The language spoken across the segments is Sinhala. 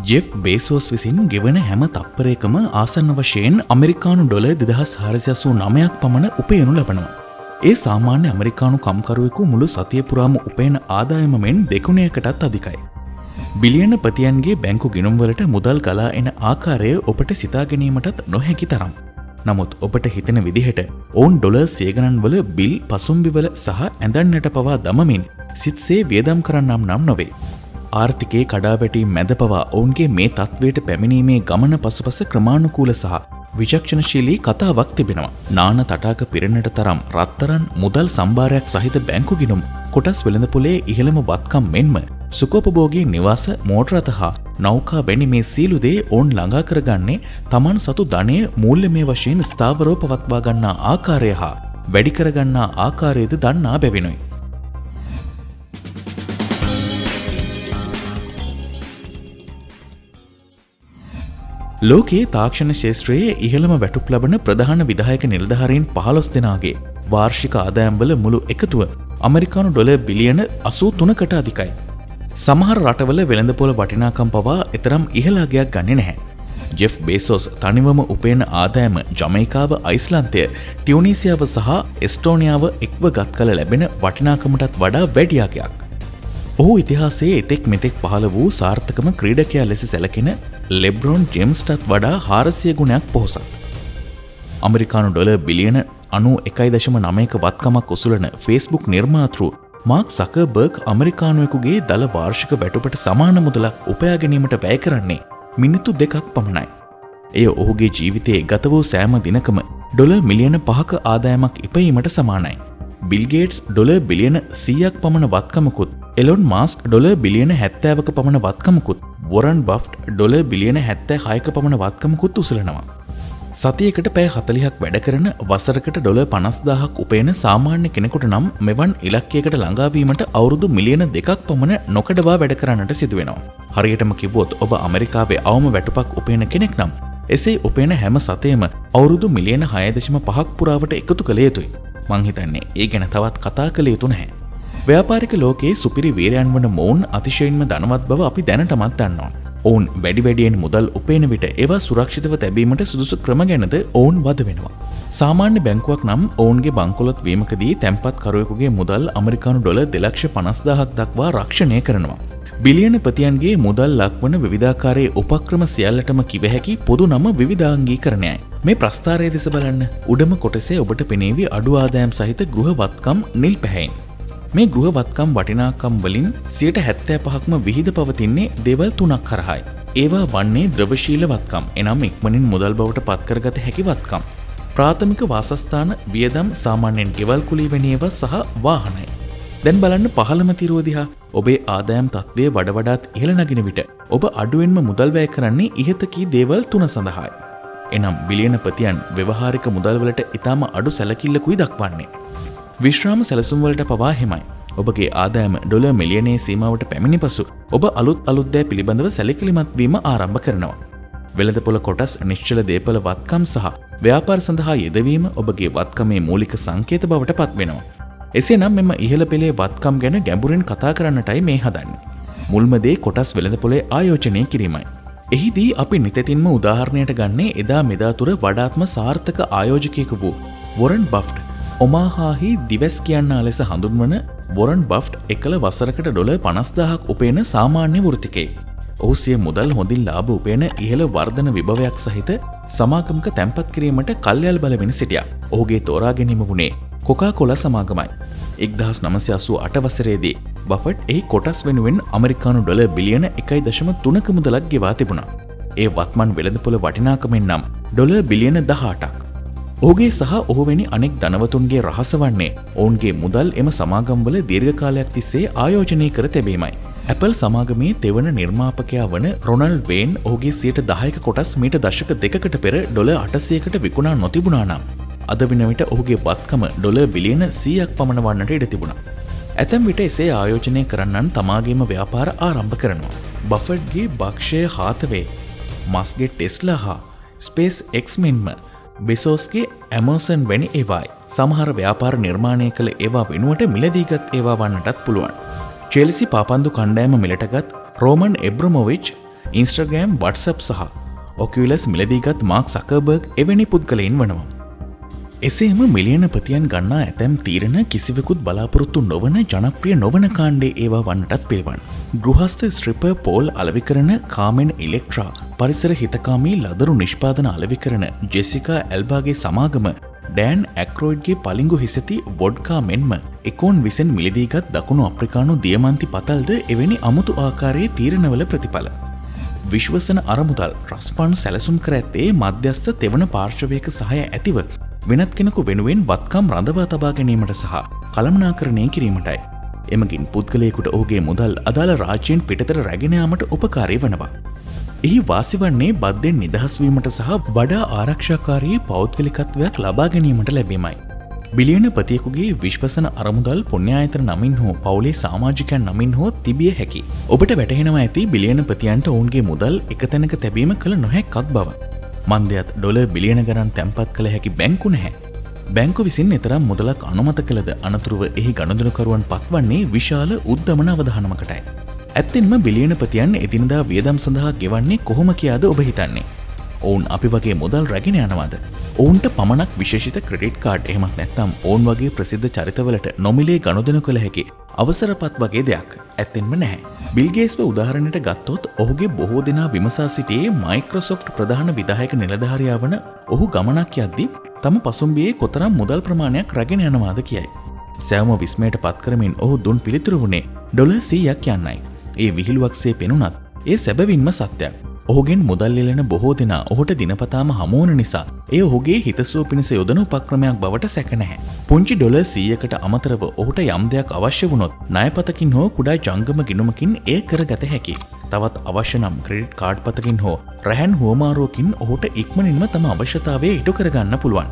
ජෙෆ් බේසෝස් විසින් ගෙවන හැම තප්පරයකම ආසන්න වශයෙන් අමරිකානු ඩොලර් 2489ක් පමණ උපයනු ලබනවා. ඒ සාමාන්‍ය අමරිකානු කම්කරුවෙකු මුළු සතිය පුරාම උපයන ආදායම මෙන් දෙගුණයකටත් අධිකයි. බිලියන පතියන්ගේ බැංකු ගිණුම්වලට මුදල් ගලා එන ආකාරය ඔබට සිතා ගැනීමටත් නොහැකි තරම්. නමුත් ඔබට හිතෙන විදිහට ඔවුන් ඩොලර් සිය ගණන් වල බිල් පසුම්බිවල සහ ඇඳන්නට පවා දමමින් සිත්සේ වියදම් කරන්නම් නම් නොවේ. ආර්ථිකයේ කඩාවැටීම් මැද පවා ඔවුන්ගේ මේ තත්වයට පැමිණීමේ ගමන පසුපස ක්‍රමානුකූල සහ විචක්ෂණශීලී කතාවක් තිබෙනවා. නාන තටාක පිරෙන්නට තරම් රත්තරන් මුදල් සම්භාරයක් සහිත බැංකු ගිණුම් කොටස් වෙළඳපොලේ ඉහළම වත්කම් මෙන්ම සුඛෝපභෝගී නිවාස මෝටර රථ හා නෞකා වැනි මේ සියලු දේ ඔවුන් ළඟා කරගන්නේ තමන් සතු ධනය මූල්‍යමය වශයෙන් ස්ථාවරව පවත්වා ගන්නා ආකාරය හා වැඩි කරගන්නා ආකාරයද දන්නා බැවිනුයි. ලෝකයේ තාක්ෂණ ශේත්‍රයේ ඉහළම වැටුප් ලබන ප්‍රධාන විධායක නිලධාරීන් 15 දෙනාගේ වාර්ෂික ආදායම්වල මුළු එකතුව අමරිකානු ඩොලර් බිලියන 83කට අධිකයි. සමහර රටවල වෙළඳපොළ වටිනාකම් පවා එතරම් ඉහළ අගයක් ගන්නේ නැහැ. ජෙෆ් බේසෝස් තනිවම උපයන ආදායම ජමයිකාව, අයිස්ලන්තය, ටියුනීසියාව සහ එස්ටෝනියාව එක්ව ගත් කල ලැබෙන වටිනාකමටත් වඩා වැඩි අගයක්. ඔහු ඉතිහාසයේ එතෙක් මෙතෙක් පහළ වූ සාර්ථකම ක්‍රීඩකයා ලෙස සැලකෙන ලෙබ්‍රොන් ජේම්ස්ටත් වඩා 400 ගුණයක් පොහොසත්. අමරිකානු ඩොලර් බිලියන 91.9ක වත්කමක් උසුලන ෆේස්බුක් නිර්මාතෘ මාක් සකර්බර්ග් අමරිකානුවෙකුගේ දල වාර්ෂික වැටුපට සමාන මුදලක් උපයා ගැනීමට වැය කරන්නේ මිනිත්තු 2ක් පමණයි. එය ඔහුගේ ජීවිතයේ ගත වූ සෑම දිනකම ඩොලර් මිලියන 5ක ආදායමක් ඉපයීමට සමානයි. බිල් ගේට්ස් ඩොලර් බිලියන 100ක් පමණ වත්කමකුත්, එලොන් මාස්ක් ඩොලර් බිලියන 70ක පමණ වත්කමකුත්, වොරන් බෆ්ට් ඩොලර් බිලියන 76ක පමණ වත්කමකුත් උසලනවා. සතියකට පැය 40ක් වැඩ කරන වසරකට ඩොලර් 50000ක් උපයන සාමාන්‍ය කෙනෙකුට නම් මෙවන් ඉලක්කයකට ළඟාවීමට අවුරුදු මිලියන 2ක් පමණ නොකඩවා වැඩ කරන්නට සිදුවෙනවා. හරියටම කිව්වොත් ඔබ ඇමරිකාවේ අවම වැටුපක් උපයන කෙනෙක් නම් එසේ උපයන හැම සතේම අවුරුදු මිලියන 6.5ක් පුරාවට එකතු කළ යුතුයි. මං හිතන්නේ ඒ ගැන තවත් කතා කළ යුතු නැහැ. ව්‍යාපාරික ලෝකයේ සුපිරි වීරයන් වන මොවුන් අතිශයින්ම ධනවත් බව අපි දැනටමත් දන්නවා. ඔවුන් වැඩි මුදල් උපයන විට ඒවා සුරක්ෂිතව තැබීමට සුදුසු ක්‍රම ගැනද ඔවුන් වද වෙනවා. සාමාන්‍ය බැංකුවක් නම් ඔවුන්ගේ බංකොලොත් වීමකදී තැන්පත් කරුවෙකුගේ මුදල් අමරිකානු ඩොලර් 2,50,000ක් දක්වා රක්ෂණය කරනවා. බිලියන පතියන්ගේ මුදල් ලක්වන විවිධාකාරයේ උපක්‍රම සියල්ලටම කිව හැකි පොදු නම විවිධාංගීකරණයයි. මේ ප්‍රස්ථාරය දෙස බලන්න. උඩම කොටසේ ඔබට පෙනේවි අඩු ආදායම් සහිත ගෘහ වත්කම් නිල් පැහැයෙන්. මේ ගෘහ වත්කම් වටිනාකම් වලින් 75%ක්ම විහිද පවතින්නේ දේවල් තුනක් කරහායි. ඒවා වන්නේ ද්‍රවශීල වත්කම්, එනම් ඉක්මනින් මුදල් බවට පත් කරගත හැකි වත්කම්. ප්‍රාථමික වාසස්ථාන, වියදම්, සාමාන්‍යයෙන් ගෙවල් කුලී වැනි ඒවා සහ වාහනයි. දැන් බලන්න පහළම තිරුව දිහා. ඔබේ ආදායම් තත්ත්වය වඩාත් ඉහළ නගින විට ඔබ අඩුවෙන්ම මුදල් වැය කරන්නේ ඉහත කී දේවල් තුන සඳහායි. එනම් බිලියන පතියන් ව්‍යවහාරික මුදල් වලට ඉතාම අඩු සැලකිල්ලකුයි දක්වන්නේ. විශ්‍රාම සැලසුම් වලට පවා හිමයි. ඔබගේ ආදායම ඩොලර් මිලියනයේ සීමාවට පැමිණි පසු ඔබ අලුත් දෑ පිළිබඳව සැලකිලිමත් වීම ආරම්භ කරනවා. වෙළඳපොළ කොටස්, නිශ්චල දේපල වත්කම් සහ ව්‍යාපාර සඳහා යෙදවීම ඔබගේ වත්කමේ මූලික සංකේත බවට පත් වෙනවා. එසේනම් මෙම ඉහළ පෙළේ වත්කම් ගැන ගැඹුරින් කතා කරන්නටයි මේ හදන්නේ. මුල්ම දේ කොටස් වෙළඳපොලේ ආයෝජනය කිරීමයි. එහිදී අපි නිතැතින්ම උදාහරණයට ගන්නේ එදා මෙදා තුර වඩාත්ම සාර්ථක ආයෝජකයෙකු වූ වොරන් බෆ්ට්. ඔමාහාහි දිවස් කියන්නා ලෙස හඳුන්වන වොරන් බෆ්ට් එකල වසරකට ඩොලර් 50,000ක් උපයන සාමාන්‍ය වෘත්තිකයෙක්. ඔහු සිය මුදල් හොඳින් ලාභ උපයන ඉහළ වර්ධන විභවයක් සහිත සමාගමක තැන්පත් කිරීමට කල්යල් බලමින් සිටියා. ඔහුගේ තෝරා ගැනීම වුණේ කොකාකෝලා සමාගමයි. 1988 වසරේදී බෆට් එහි කොටස් වෙනුවෙන් අමරිකානු ඩොලර් බිලියන 1.3ක මුදලක් ගෙවා තිබුණා. ඒ වත්මන් වෙළඳපොළ වටිනාකමෙන් නම් ඩොලර් බිලියන 18ක්. ඔහුගේ සහ ඔහු වැනි අනෙක් ධනවතුන්ගේ රහස වන්නේ ඔවුන්ගේ මුදල් එම සමාගම්වල දීර්ඝ කාලයක් තිස්සේ ආයෝජනය කර තිබීමයි. Apple සමාගමේ තෙවන නිර්මාපකයා වන රොනල්ඩ් වේන් ඔහුගේ 10%ක කොටස් මීට දශක දෙකකට පෙර ඩොලර් 800කට විකුණා නොතිබුණා නම් අද වෙන විට ඔහුගේ වත්කම ඩොලර් බිලියන 100ක් පමණ වන්නට ඉඩ තිබුණා. ඇතැම් විට එසේ ආයෝජනය කරන්නන් තමාගේම ව්‍යාපාර ආරම්භ කරනවා. බෆට්ගේ බක්ෂය හාතවේ, මස්ගේ ටෙස්ලා හා ස්පේස් එක්ස් මෙන්ම බෙසෝස්ගේ ඇමර්සන් වැනි ඒවායි. සමහර ව්‍යාපාර නිර්මාණය කළ ඒවා වෙනුවට මිලදීගත් ඒවා වන්නටත් පුළුවන්. චෙල්සි පාපන්දු කණ්ඩෑම මිලටගත් රෝමන් එබ්‍රමොවිච් Instagram, WhatsApp සහ Oculus මිලදීගත් මාක් සකර්බර්ග් එවැනි පුද්ගලයින් වනවා. එසේම මිලියනපතියන් ගන්නා ඇතැම් තීරණ කිසිවෙකුත් බලාපොරොත්තු නොවන ජනප්‍රිය නොවන කාණ්ඩේ ඒවා වන්නටත් පිළිවන්. ගෘහස්ත ස්ට්‍රිපර් පෝල් අලෙවිකරන කාමෙන් ඉලෙක්ට්‍රා, පරිසර හිතකාමී ලදරු නිෂ්පාදන අලෙවිකරන ජෙසිකා ඇල්බාගේ සමාගම, ඩෑන් ඇක්‍රොයිඩ්ගේ පලිංගු හිසති වොඩ්කා මෙන්ම එකොන් විසෙන් මිලදීගත් දකුණු අප්‍රිකානු දියමන්ති පතල්ද එවැනි අමුතු ආකාරයේ තීරණවල ප්‍රතිඵල. විශ්වසන අරමුදල් රස්ෆන්ඩ් සැලසුම් කර ඇත්තේ මධ්‍යස්ථ තෙවන පාර්ශවයක සහය ඇතිව වෙනත් කෙනෙකු වෙනුවෙන් වත්කම් රඳවා තබා ගැනීමට සහ කළමනාකරණය කිරීමටයි. එමගින් පුද්ගලයෙකුට ඔහුගේ මුදල් අදාළ රාජ්‍යයෙන් පිටතට රැගෙන යාමට උපකාරී වනවා. එහි වාසි වන්නේ බද්දෙන් නිදහස් වීමට සහ වඩා ආරක්ෂාකාරී පෞද්ගලිකත්වයක් ලබා ගැනීමට ලැබීමයි. බිලියනපතියෙකුගේ විශ්වසන අරමුදල් පුණ්‍යායතන නමින් හෝ පවුලේ සමාජිකයන් නමින් හෝ තිබිය හැකි. ඔබට වැටහෙනවා ඇති බිලියනපතියන්ට ඔවුන්ගේ මුදල් එක තැනක තැබීම කළ නොහැක්කක් බව. මන්දයත් ඩොලර් බිලියන ගණන් තැන්පත් කළ හැකි බැංකු නැහැ. බැංකු විසින් එතරම් මුදලක් අනුමත කළද අනතුරුව එහි ගනුදෙනුකරුවන් පත්වන්නේ විශාල උද්දමන අවධානමකටයි. ඇත්තෙන්ම බිලියනපතියන් එදිනදා වියදම් සඳහා ගෙවන්නේ කොහොම කියාද ඔබ හිතන්නේ? ඔවුන් අපි වගේ මුදල් රැගෙන යනවාද? ඔවුන්ට පමණක් විශේෂිත ක්‍රෙඩිට් කාඩ් එහෙමත් නැත්නම් ඔවුන් වගේ ප්‍රසිද්ධ චරිතවලට නොමිලේ ගනුදෙනු කළ හැකි අවසරපත් වගේ දෙයක් ඇත්තෙන්ම නැහැ. බිල් ගේට්ස්ව උදාහරණයට ගත්තොත් ඔහුගේ බොහෝ දෙනා විමසා සිටියේ මයික්‍රොසොෆ්ට් ප්‍රධාන විධායක නිලධාරියා වන ඔහු ගමනක් යද්දී තම පසුම්බියේ කොතරම් මුදල් ප්‍රමාණයක් රැගෙන යනවාද කියයි. සෑම විස්මයට පත් කරමින් ඔහු දුන් පිළිතුරු වුණේ ඩොලර් 100ක් යන්නයි. ඒ විහිළුවක්සේ පෙනුනත් ඒ සැබවින්ම සත්‍යයක්. ඔහුගෙන් මුදල් එළෙන බොහෝ දෙනා ඔහුට දිනපතාම හමුවන නිසා ඒ ඔහුගේ හිතසුව පිණිස යොදන උපක්‍රමයක් බවට සැක නැහැ. පුංචි ඩොලර් 100කට අමතරව ඔහුට යම් දෙයක් අවශ්‍ය වුණොත් ණයපතකින් හෝ කුඩා ජංගම ගිණුමකින් එය කරගත හැකියි. තවත් අවශ්‍ය නම් ක්‍රෙඩිට් කාඩ් පතකින් හෝ රැහන් හුවමාරුවකින් ඔහුට ඉක්මනින්ම තම අවශ්‍යතාවය ඉටු කරගන්න පුළුවන්.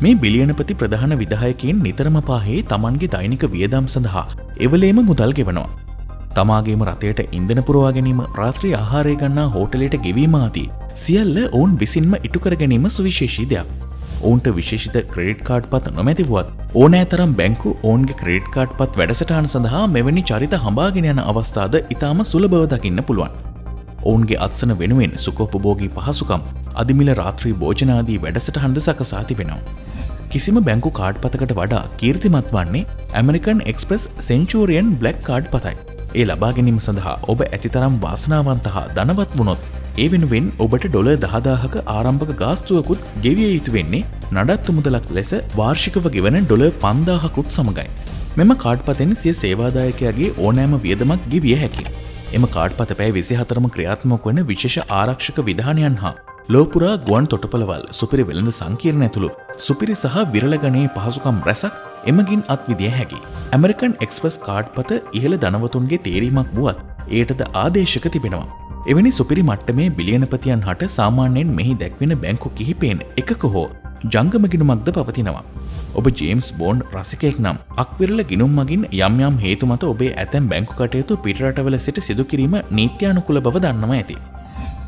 මේ බිලියනපති ප්‍රධාන විධායකයින් නිතරම පාහේ තමන්ගේ දෛනික වියදම් සඳහා එවලේම මුදල් ගෙවනවා. තමාගේම රථයට ඉන්ධන පුරවා ගැනීම, රාත්‍රී ආහාරය ගන්නා හෝටලයට ගෙවීම ආදී සියල්ල ඔවුන් විසින්ම ඉටු කර ගැනීම සුවිශේෂී දෙයක්. ඔවුන්ට විශේෂිත ක්‍රෙඩිට් කාඩ් පත් නොමැති වුවත් ඕනෑතරම් බැංකු ඔවුන්ගේ ක්‍රෙඩිට් කාඩ් පත් වැඩසටහන සඳහා මෙවැනි චරිත හඹාගෙන යන අවස්ථාද ඉතාම සුලභව දකින්න පුළුවන්. ඔවුන්ගේ අත්සන වෙනුවෙන් සුඛෝපභෝගී පහසුකම්, අදිමිල රාත්‍රී භෝජන ආදී වැඩසටහන්ද සකසා තිබෙනවා. කිසිම බැංකු කාඩ් පතකට වඩා කීර්තිමත් වන්නේ American express Centurion black card පතයි. ඒ ලබා ගැනීම සඳහා ඔබ ඇතිතරම් වාසනාවන්ත හා ධනවත් වුණොත් ඒ වෙනුවෙන් ඔබට ඩොලර් 10000ක ආරම්භක ගාස්තුවකුත් ගෙවිය යුතු වෙන්නේ නඩත්තු මුදලක් ලෙස වාර්ෂිකව ගෙවන ඩොලර් 5000කුත් සමගයි. මෙම කාඩ් පතෙන් සිය සේවාදායකයාගේ ඕනෑම වියදමක් ගෙවිය හැකියි. එම කාඩ් පත පැය 24ම ක්‍රියාත්මක වන විශේෂ ආරක්ෂක විධානයන් හා ලෝපුරා ගුවන් තොටුපළවල්, සුපිරි වෙළඳ සංකීර්ණ ඇතුළු සුපිරි සහ විරල ගණයේ පහසුකම් රැසක් එමගින් අත්විදිය හැකි. ඇමරිකන් එක්ස්ප්‍රස් කාඩ් පත ඉහළ ධනවතුන්ගේ තේරීමක් වුවත් ඒටද ආදේශක තිබෙනවා. එවැනි සුපිරි මට්ටමේ බිලියනපතියන් හට සාමාන්‍යයෙන් මෙහි දැක්වෙන බැංකු කිහිපයෙන් එකක හෝ ජංගම ගිණුමක්ද පවතිනවා. ඔබ ජේම්ස් බොන්ඩ් රසිකයෙක් නම් අක්විරල ගිණුම් මගින් යම් යම් හේතු මත ඔබේ ඇතැම් බැංකු කටයුතු පිටරටවල සිට සිදු කිරීම නීත්‍යානුකූල බව දන්නවා ඇති.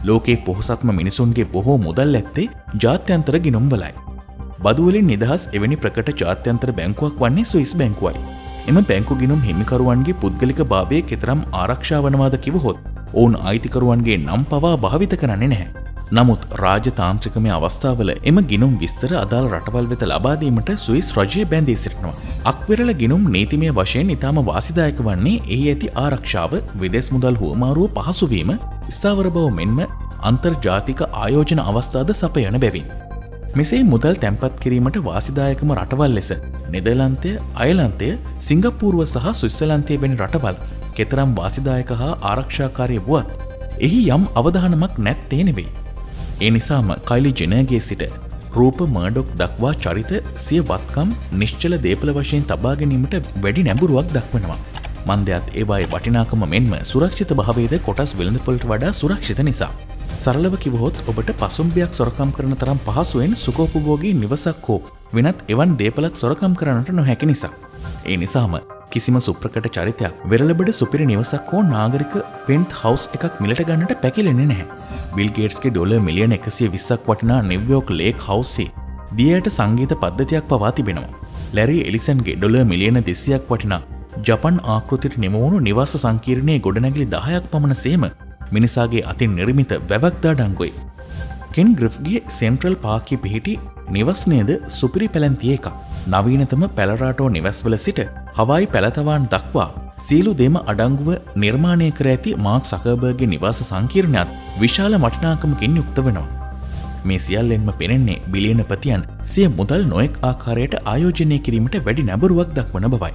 ලෝකේ පොහොසත්ම මිනිසුන්ගේ බොහෝ මුදල් ඇත්තේ ජාත්‍යන්තර ගිණුම් වලයි. බදුවලින් නිදහස් එවැනි ප්‍රකට ජාත්‍යන්තර බැංකුවක් වන්නේ ස්විස් බැංකුවයි. එම බැංකු ගිණුම් හිමිකරුවන්ගේ පුද්ගලික භාවය කෙතරම් ආරක්ෂා වනවාද කිවහොත් ඔවුන් අයිතිකරුවන්ගේ නම් පවා භාවිත කරන්නේ නැහැ. නමුත් රාජතාන්ත්‍රිකමය අවස්ථාවල එම ගිණුම් විස්තර අදාළ රටවල් වෙත ලබා දීමට ස්විස් රජය බැඳී සිටිනවා. අක්විරල ගිණුම් නීතිමය වශයෙන් ඉතාම වාසිදායක වන්නේ එහි ඇති ආරක්ෂාව, විදේශ මුදල් හුවමාරුව පහසු වීම, ස්ථාවර බව මෙන්ම අන්තර්ජාතික ආයෝජන අවස්ථාද සපයන බැවින්. මෙසේ මුදල් තැන්පත් කිරීමට වාසිදායකම රටවල් ලෙස නෙදර්ලන්තය, අයර්ලන්තය, සිංගප්පූරුව සහ ස්විට්සර්ලන්තය වැනි රටවල් කෙතරම් වාසිදායක හා ආරක්ෂාකාරී වුවත් එහි යම් අවධානමක් නැත්තේ නෙවෙයි. ඒ නිසාම කයිලි ජෙනර්ගේ සිට රූප මර්ඩොක් දක්වා චරිත සිය වත්කම් නිශ්චල දේපල වශයෙන් තබා ගැනීමට වැඩි නැඹුරුවක් දක්වනවා. මන්දයත් ඒවායේ වටිනාකම මෙන්ම සුරක්ෂිත භාවයේද කොටස් වෙළඳපොළට වඩා සුරක්ෂිත නිසා. සරලව කිවහොත් ඔබට පසුම්බියක් සොරකම් කරන තරම් පහසුවෙන් සුඛෝපභෝගී නිවසක් හෝ වෙනත් එවන් දේපලක් සොරකම් කරන්නට නොහැකි නිසා. ඒ නිසාම කිසිම සුප්‍රකට චරිතයක් වෙරළබඩ සුපිරි නිවසක් හෝ නාගරික පෙන්ට් හවුස් එකක් මිලට ගන්නට පැකිලෙන්නේ නැහැ. බිල් ගේට්ස්ගේ ඩොලර් මිලියන 120ක් වටිනා නිව්යෝක් ලේක් හවුස්සේ දියට සංගීත පද්ධතියක් පවා තිබෙනවා. ලැරි එලිසන්ගේ ඩොලර් මිලියන 200ක් වටිනා ජපන් ආකෘතියට නිමවුණු නිවාස සංකීර්ණයේ ගොඩනැගිලි 10ක් පමණ සේම මිනිසාගේ අතින් නිර්මිත වැවක්දා ඩංගුයි. කෙන් ග්‍රිෆ්ගේ සෙන්ට්‍රල් පාර්කි පිහිටි නිවස්නේද සුපිරි පැලැන්තිය එක. නවීනතම පැලරාටෝ නිවස්වල සිට හවායි පැළතවාන් දක්වා සියලු දෙම අඩංගුව නිර්මාණය කර ඇති මාක් සකර්බර්ග්ගේ නිවාස සංකීර්ණයත් විශාල වටිනාකමකින් යුක්ත වෙනවා. මේ සියල්ලෙන්ම පෙනෙන්නේ බිලියනපතියන් සිය මුදල් නොයෙක් ආකාරයට ආයෝජනය කිරීමට වැඩි නැඹුරුවක් දක්වන බවයි.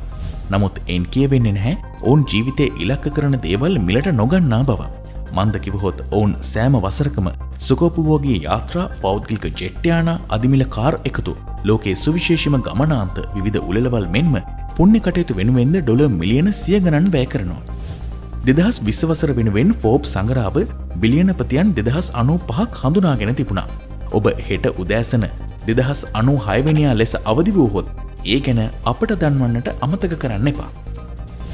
නමුත් එන් කියවෙන්නේ නැහැ ඔවුන් ජීවිතේ ඉලක්ක කරන දේවල් මිලට නොගන්නා බව. මන්ද කිවහොත් ඔවුන් සෑම වසරකම සුකෝපභෝගී යාත්‍රා, පෞද්ගලික ජෙට් යාන, අධිමිල කාර් එකතු, ලෝකයේ සුවිශේෂීම ගමනාන්ත, විවිධ උළෙලවල් මෙන්ම පුණ්‍ය කටයුතු වෙනුවෙන්ද ඩොලර් මිලියන 100 ගණන් වැය කරනවා. 2020 වසර වෙනුවෙන් ෆෝබ්ස් සංග්‍රහව බිලියනපතියන් 2095ක් හඳුනාගෙන තිබුණා. ඔබ හෙට උදෑසන 2096 වෙනියා ලෙස අවදි වූහොත් ඒ ගැන අපට දන්වන්නට අමතක කරන්න එපා.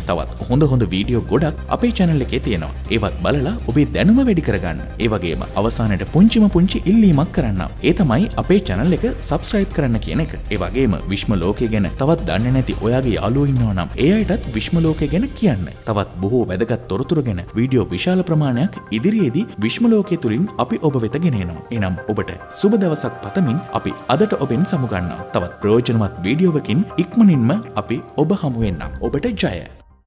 තවත් හොඳ වීඩියෝ ගොඩක් අපේ channel එකේ තියෙනවා. ඒවත් බලලා ඔබේ දැනුම වැඩි කරගන්න. ඒ වගේම අවසානයේ පුංචි ඉල්ලීමක් කරන්න. ඒ තමයි අපේ channel එක subscribe කරන්න කියන එක. ඒ වගේම විශ්ම ලෝකය ගැන තවත් දන්නේ නැති ඔයාගේ යාළුවෝ ඉන්නවා නම් ඒ අයටත් විශ්ම ලෝකය ගැන කියන්න. තවත් බොහෝ වැදගත් තොරතුරු ගැන වීඩියෝ විශාල ප්‍රමාණයක් ඉදිරියේදී විශ්ම ලෝකය තුලින් අපි ඔබ වෙත ගෙනෙනවා. එනම් ඔබට සුබ දවසක් පතමින් අපි අදට ඔබෙන් සමුගන්නවා. තවත් ප්‍රයෝජනවත් වීඩියෝවකින් ඉක්මනින්ම අපි ඔබ හමු වෙන්නම්. ඔබට ජය.